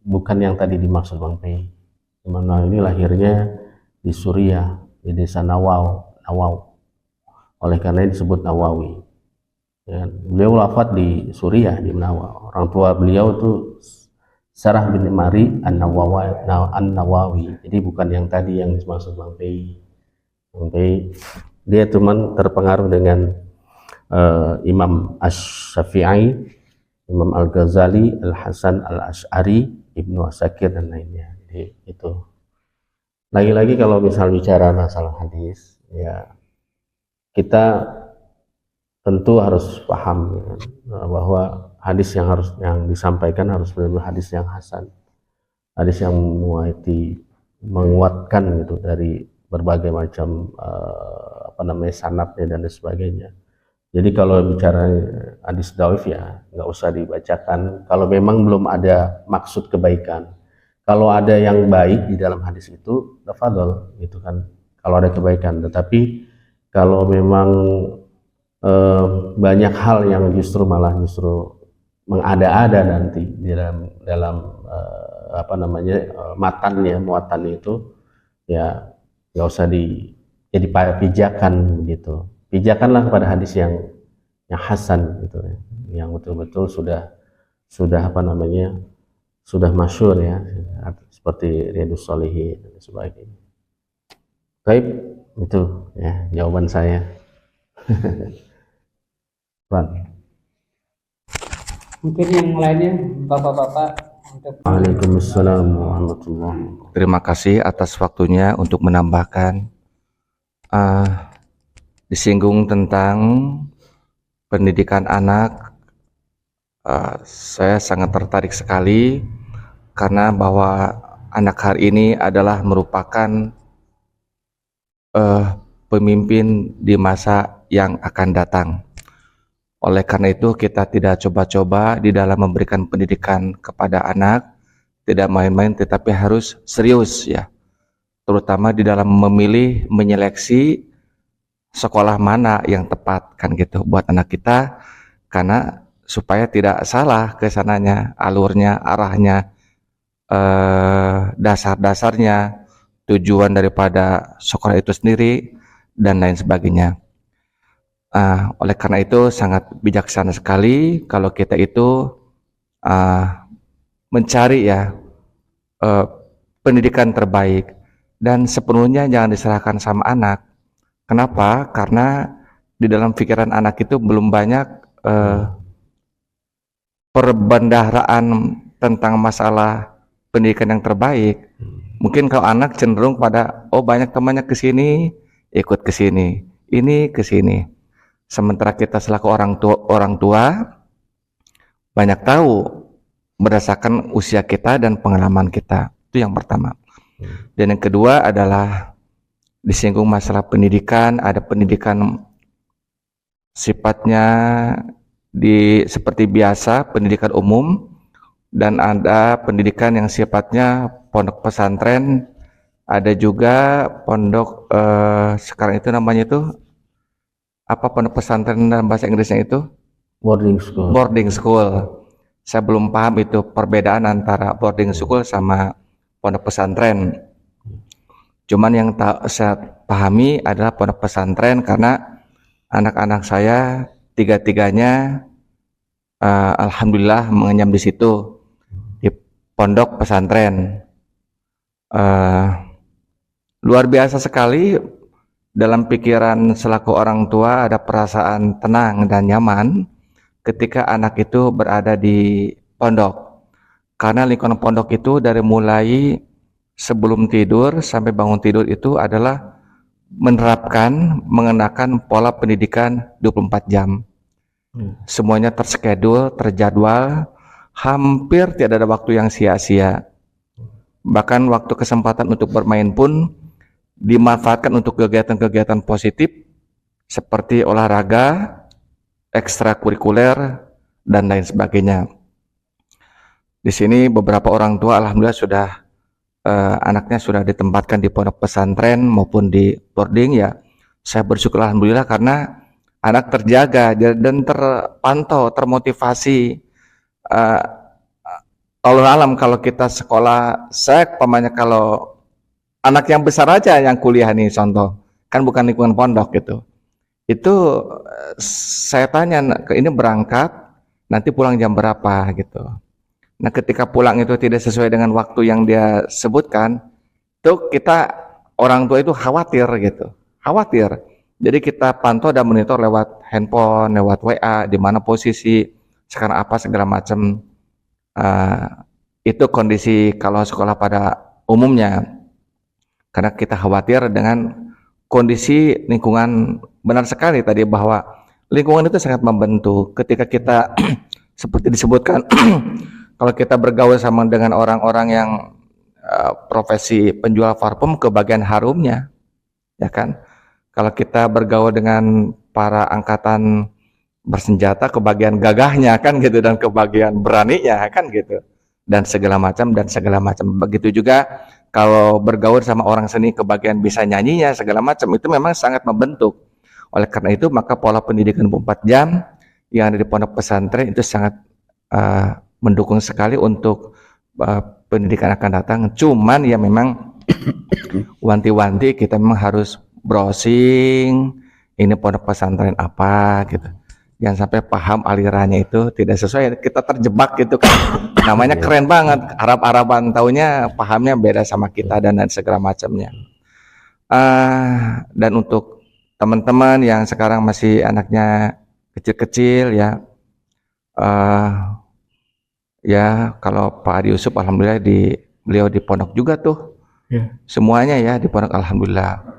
bukan yang tadi dimaksud Bang Pei. Imam Nawawi ini lahirnya di Suriah, di desa Nawaw. Oleh karena disebut Nawawi. Ya, beliau wafat di Suriah, di Nawaw. Orang tua beliau itu Sarah bin Mari An-Nawawi. Jadi bukan yang tadi yang dimaksud Bang Pei. Bang Pei dia cuman terpengaruh dengan Imam Asy-Syafi'i, Imam Al-Ghazali, Al-Hasan Al-Asy'ari, Ibnu Asakir, dan lainnya. Jadi Lagi-lagi kalau misal bicara masalah hadis, ya kita tentu harus paham ya, bahwa hadis yang disampaikan harus benar-benar hadis yang hasan, hadis yang menguatkan gitu dari berbagai macam sanadnya dan sebagainya. Jadi kalau bicara hadis dhaif ya nggak usah dibacakan kalau memang belum ada maksud kebaikan. Kalau ada yang baik di dalam hadis itu, tafadhol gitu kan. Kalau ada kebaikan, tetapi kalau memang banyak hal yang justru mengada-ada nanti di dalam muatannya itu ya nggak usah jadi pijakan gitu. Pijakanlah kepada hadis yang hasan gitu ya, yang betul-betul sudah masyhur ya, seperti Riyadhus Shalihin dan sebagainya. Baik, itu ya jawaban saya. Mungkin yang lainnya bapak-bapak untuk Waalaikumsalam warahmatullahi wabarakatuh. Terima kasih atas waktunya untuk menambahkan disinggung tentang pendidikan anak. Saya sangat tertarik sekali karena bahwa anak hari ini adalah merupakan pemimpin di masa yang akan datang. Oleh karena itu kita tidak coba-coba di dalam memberikan pendidikan kepada anak, tidak main-main tetapi harus serius ya. Terutama di dalam memilih, menyeleksi sekolah mana yang tepat kan gitu buat anak kita, karena supaya tidak salah kesananya, alurnya, arahnya, dasar-dasarnya, tujuan daripada sekolah itu sendiri dan lain sebagainya. Oleh karena itu sangat bijaksana sekali kalau kita itu mencari ya pendidikan terbaik, dan sepenuhnya jangan diserahkan sama anak. Kenapa? Karena di dalam pikiran anak itu belum banyak perbendaharaan tentang masalah pendidikan yang terbaik. Mungkin kalau anak cenderung pada banyak temannya ke sini, ikut ke sini, ini ke sini. Sementara kita selaku orang tua banyak tahu berdasarkan usia kita dan pengalaman kita. Itu yang pertama. Dan yang kedua adalah disinggung masalah pendidikan. Ada pendidikan sifatnya seperti biasa, pendidikan umum, dan ada pendidikan yang sifatnya pondok pesantren. Ada juga pondok sekarang itu namanya itu apa, pondok pesantren dalam bahasa Inggrisnya itu boarding school. Saya belum paham itu perbedaan antara boarding school sama pondok pesantren. Cuman yang saya pahami adalah pondok pesantren karena anak-anak saya tiga-tiganya alhamdulillah mengenyam di situ, di pondok pesantren. Luar biasa sekali dalam pikiran selaku orang tua, ada perasaan tenang dan nyaman ketika anak itu berada di pondok, karena lingkungan pondok itu dari mulai sebelum tidur sampai bangun tidur itu adalah menerapkan, mengenakan pola pendidikan 24 jam. Semuanya terschedule, terjadwal, hampir tidak ada waktu yang sia-sia. Bahkan waktu kesempatan untuk bermain pun dimanfaatkan untuk kegiatan-kegiatan positif seperti olahraga, ekstrakurikuler, dan lain sebagainya. Di sini beberapa orang tua alhamdulillah sudah anaknya sudah ditempatkan di pondok pesantren maupun di boarding ya. Saya bersyukur alhamdulillah karena anak terjaga dan terpantau, termotivasi. Allah alam kalau kita sekolah pamannya kalau anak yang besar aja yang kuliah nih contoh, kan bukan lingkungan pondok gitu. Itu saya tanya, ini berangkat nanti pulang jam berapa gitu. Nah ketika pulang itu tidak sesuai dengan waktu yang dia sebutkan, tuh kita orang tua itu khawatir gitu, khawatir. Jadi kita pantau dan monitor lewat handphone, lewat WA, di mana posisi sekarang apa segala macam. Itu kondisi kalau sekolah pada umumnya. karena kita khawatir dengan kondisi lingkungan. Benar sekali tadi bahwa lingkungan itu sangat membentuk. Ketika kita seperti disebutkan, kalau kita bergaul sama dengan orang-orang yang profesi penjual parfum, ke bagian harumnya, ya kan? Kalau kita bergaul dengan para angkatan bersenjata, ke bagian gagahnya kan gitu, dan ke bagian beraninya kan gitu, dan segala macam. Begitu juga kalau bergaul sama orang seni, ke bagian bisa nyanyinya segala macam. Itu memang sangat membentuk. Oleh karena itu maka pola pendidikan 24 jam yang ada di pondok pesantren itu sangat mendukung sekali untuk pendidikan akan datang. Cuman ya memang wanti-wanti kita memang harus browsing ini pondok pesantren apa gitu. Jangan sampai paham alirannya itu tidak sesuai, kita terjebak gitu kan. Namanya keren banget, Arab-Araban, taunya pahamnya beda sama kita dan segala macamnya. Dan untuk teman-teman yang sekarang masih anaknya kecil-kecil ya, ya kalau Pak Adi Yusuf alhamdulillah beliau di pondok juga tuh, semuanya ya di pondok alhamdulillah.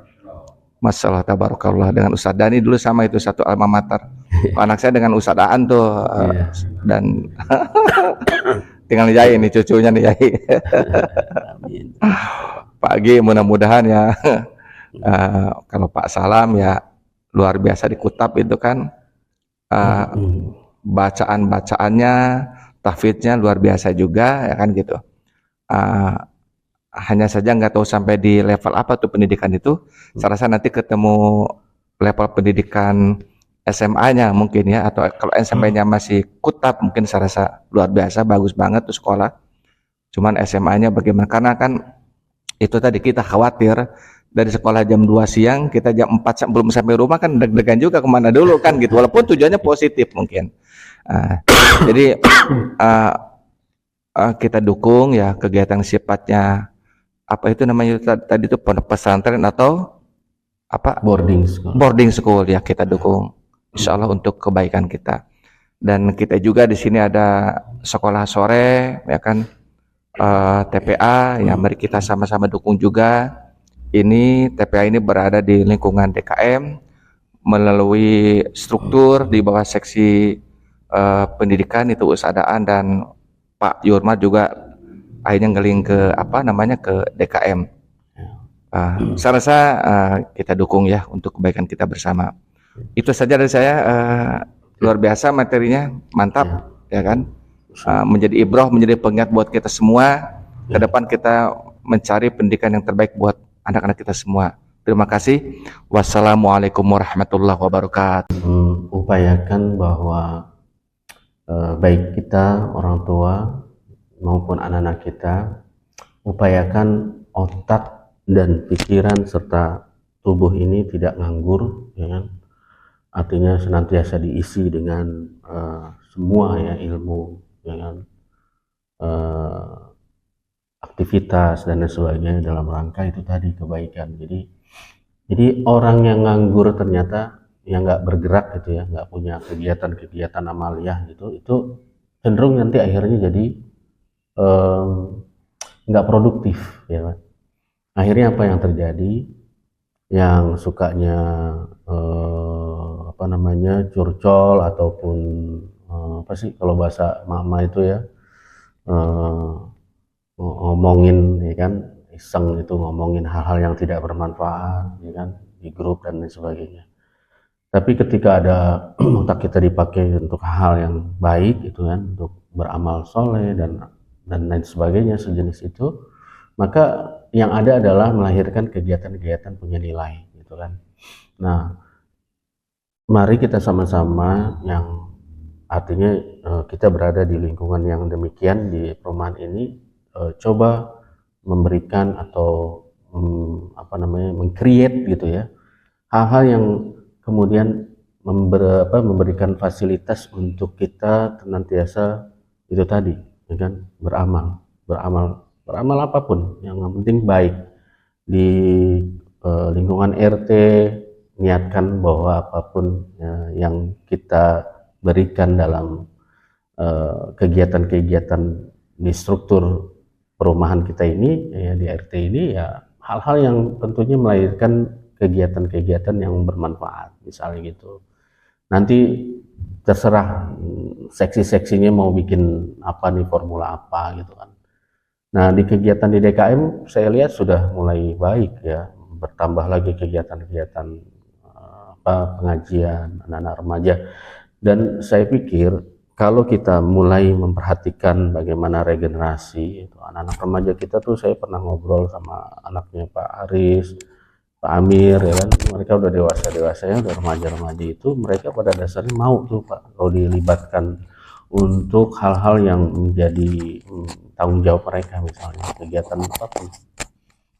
Masya Allah, tabarakallah. Dengan Ustadz Dani dulu sama itu satu alma mater. Anak saya dengan Ustadz Aan tuh, dan tinggal nih Yai, nih cucunya nih Yai. Pak Agi mudah-mudahan ya, kalau Pak Salam ya luar biasa di Kutab itu kan, bacaan-bacaannya, tahfidnya luar biasa juga ya kan gitu. Hanya saja nggak tahu sampai di level apa tuh pendidikan itu. Saya rasa nanti ketemu level pendidikan SMA-nya mungkin ya, atau kalau SMP-nya masih Kutab mungkin saya rasa luar biasa, bagus banget tuh sekolah. Cuman SMA-nya bagaimana, karena kan itu tadi kita khawatir dari sekolah jam 2 siang, kita jam 4 belum sampai rumah kan deg-degan juga kemana dulu kan gitu, walaupun tujuannya positif mungkin. Jadi kita dukung ya kegiatan sifatnya apa itu namanya tadi itu pondok pesantren atau apa, boarding school ya, kita dukung insya Allah untuk kebaikan kita. Dan kita juga di sini ada sekolah sore ya kan, TPA ya, mari kita sama-sama dukung juga. Ini TPA ini berada di lingkungan DKM melalui struktur di bawah seksi pendidikan itu usadaan, dan Pak Yurmat juga akhirnya ngeling ke apa namanya ke DKM. Saya rasa kita dukung ya untuk kebaikan kita bersama. Itu saja dari saya. Luar biasa materinya, mantap ya kan. Menjadi ibrah, menjadi pengingat buat kita semua. Ke depan kita mencari pendidikan yang terbaik buat anak-anak kita semua. Terima kasih. Wassalamualaikum warahmatullahi wabarakatuh. Upayakan bahwa baik kita orang tua maupun anak-anak kita, upayakan otak dan pikiran serta tubuh ini tidak nganggur ya kan? Artinya senantiasa diisi dengan semua ya ilmu ya kan? Aktivitas dan sebagainya dalam rangka itu tadi kebaikan. Jadi orang yang nganggur ternyata yang nggak bergerak gitu ya, nggak punya kegiatan-kegiatan amaliyah gitu, itu cenderung nanti akhirnya jadi nggak produktif ya kan. Akhirnya apa yang terjadi, yang sukanya apa namanya curcol ataupun apa sih kalau bahasa mama itu ya, ngomongin ya kan, iseng itu ngomongin hal-hal yang tidak bermanfaat ya kan di grup dan lain sebagainya. Tapi ketika ada otak kita dipakai untuk hal yang baik itu kan, untuk beramal soleh dan lain sebagainya sejenis itu, maka yang ada adalah melahirkan kegiatan-kegiatan punya nilai gitu kan. Nah, mari kita sama-sama, yang artinya kita berada di lingkungan yang demikian di perumahan ini, coba memberikan atau apa namanya meng-create gitu ya hal-hal yang kemudian memberikan fasilitas untuk kita senantiasa itu tadi ya kan, beramal apapun yang penting baik di lingkungan RT. Niatkan bahwa apapun yang kita berikan dalam kegiatan-kegiatan di struktur perumahan kita ini ya, di RT ini ya hal-hal yang tentunya melahirkan kegiatan-kegiatan yang bermanfaat, misalnya gitu. Nanti terserah seksi-seksinya mau bikin apa nih, formula apa gitu kan. Nah, di kegiatan di DKM saya lihat sudah mulai baik ya, bertambah lagi kegiatan-kegiatan pengajian anak-anak remaja. Dan saya pikir kalau kita mulai memperhatikan bagaimana regenerasi itu anak-anak remaja kita tuh, saya pernah ngobrol sama anaknya Pak Aris, Pak Amir ya kan, mereka udah dewasa-dewasanya, udah remaja-remaja itu, mereka pada dasarnya mau tuh Pak kalau dilibatkan untuk hal-hal yang menjadi tanggung jawab mereka, misalnya kegiatan apapun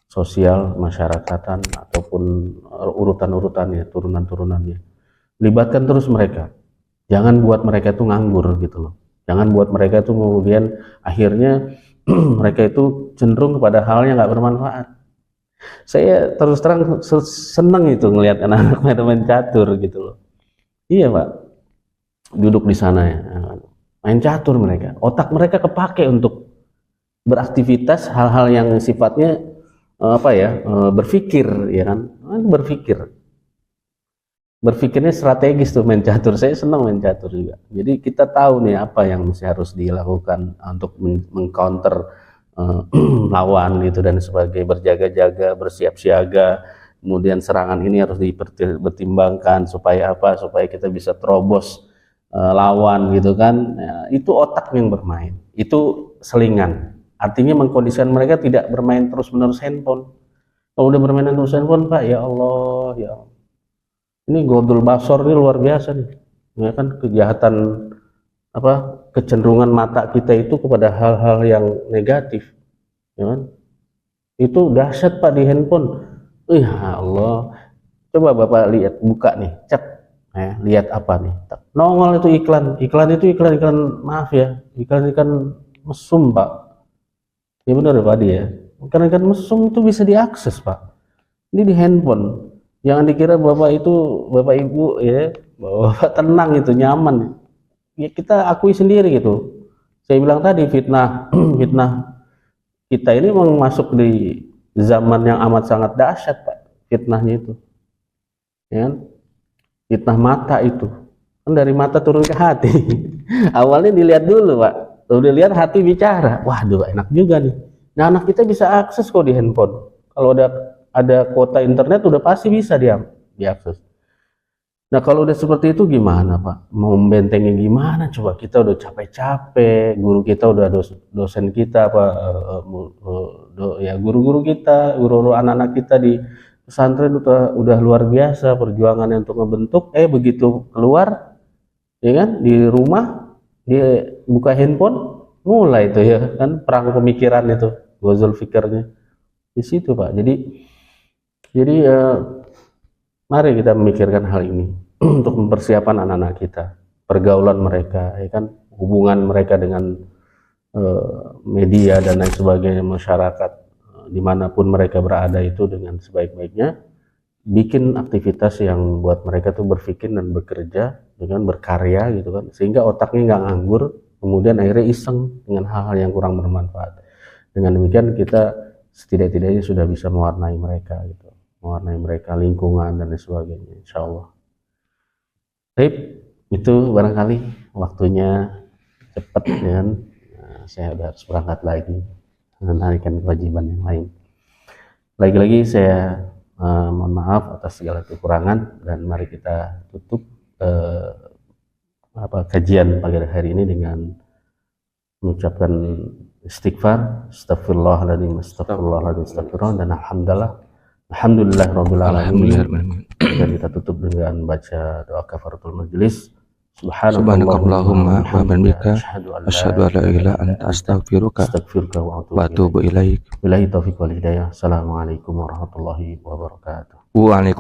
sosial masyarakatan ataupun urutan-urutannya, turunan-turunannya, libatkan terus mereka. Jangan buat mereka itu nganggur gitu loh, jangan buat mereka itu kemudian akhirnya mereka itu cenderung kepada hal yang nggak bermanfaat. Saya terus terang seneng itu ngelihat anak-anak main catur gitu loh. Iya Pak, duduk di sana ya, main catur, mereka otak mereka kepake untuk beraktivitas hal-hal yang sifatnya berpikir ya kan, berpikirnya strategis tuh main catur. Saya senang main catur juga, jadi kita tahu nih apa yang mesti harus dilakukan untuk mengcounter lawan gitu dan sebagai berjaga-jaga, bersiap siaga. Kemudian serangan ini harus dipertimbangkan supaya apa, supaya kita bisa terobos lawan gitu kan. Ya, itu otak yang bermain, itu selingan. Artinya mengkondisikan mereka tidak bermain terus-menerus handphone. Kalau udah bermain terus handphone Pak, ya Allah, ya Allah, ini godul basor ini luar biasa nih ya kan, kejahatan kecenderungan mata kita itu kepada hal-hal yang negatif ya kan, itu dahsyat Pak di handphone. Ya Allah, coba Bapak lihat, buka nih, cek lihat apa nih, nongol itu iklan itu iklan maaf ya, iklan mesum Pak. Ya benar Pak dia, ikan mesum itu bisa diakses Pak, ini di handphone. Jangan dikira Bapak Ibu ya, Bapak tenang itu, nyaman ya, kita akui sendiri gitu. Saya bilang tadi, fitnah kita ini memang masuk di zaman yang amat sangat dahsyat Pak, fitnahnya itu ya kan? Fitnah mata itu kan dari mata turun ke hati. Awalnya dilihat dulu Pak, udah lihat hati bicara, waduh enak juga nih. Nah, anak kita bisa akses kok di handphone. Kalau ada kuota internet udah pasti bisa diakses. Nah, kalau udah seperti itu gimana Pak? Mau membentengi gimana coba? Kita udah capek-capek, guru kita udah dosen kita guru-guru kita, guru-guru anak-anak kita di pesantren udah luar biasa perjuangannya untuk ngebentuk. Begitu keluar ya kan, di rumah dia buka handphone, mulai itu ya kan, perang pemikiran itu, gozul fikirnya di situ Pak. Jadi mari kita memikirkan hal ini untuk mempersiapkan anak-anak kita, pergaulan mereka ya kan, hubungan mereka dengan media dan lain sebagainya, masyarakat dimanapun mereka berada itu dengan sebaik-baiknya, bikin aktivitas yang buat mereka tuh berpikir dan bekerja dengan berkarya gitu kan, sehingga otaknya nggak nganggur, kemudian akhirnya iseng dengan hal-hal yang kurang bermanfaat. Dengan demikian kita setidak-tidaknya sudah bisa mewarnai mereka gitu, mewarnai mereka, lingkungan dan lain sebagainya, insya Allah. Baik, itu barangkali waktunya cepat ya kan. Saya udah harus berangkat lagi menunaikan kewajiban yang lain. Lagi-lagi saya mohon maaf atas segala kekurangan, dan mari kita tutup kajian pagi hari ini dengan mengucapkan istighfar, astagfirullahaladzim, dan alhamdulillahirabbil alamin. Dan kita tutup dengan baca doa kafaratul majelis. Subhanakallahumma wa bihamdika asyhadu an la ilaha illa anta astaghfiruka wa atubu ilaik. Billahi taufiq wal hidayah. Assalamualaikum warahmatullahi wabarakatuh. Waalaikumsalam.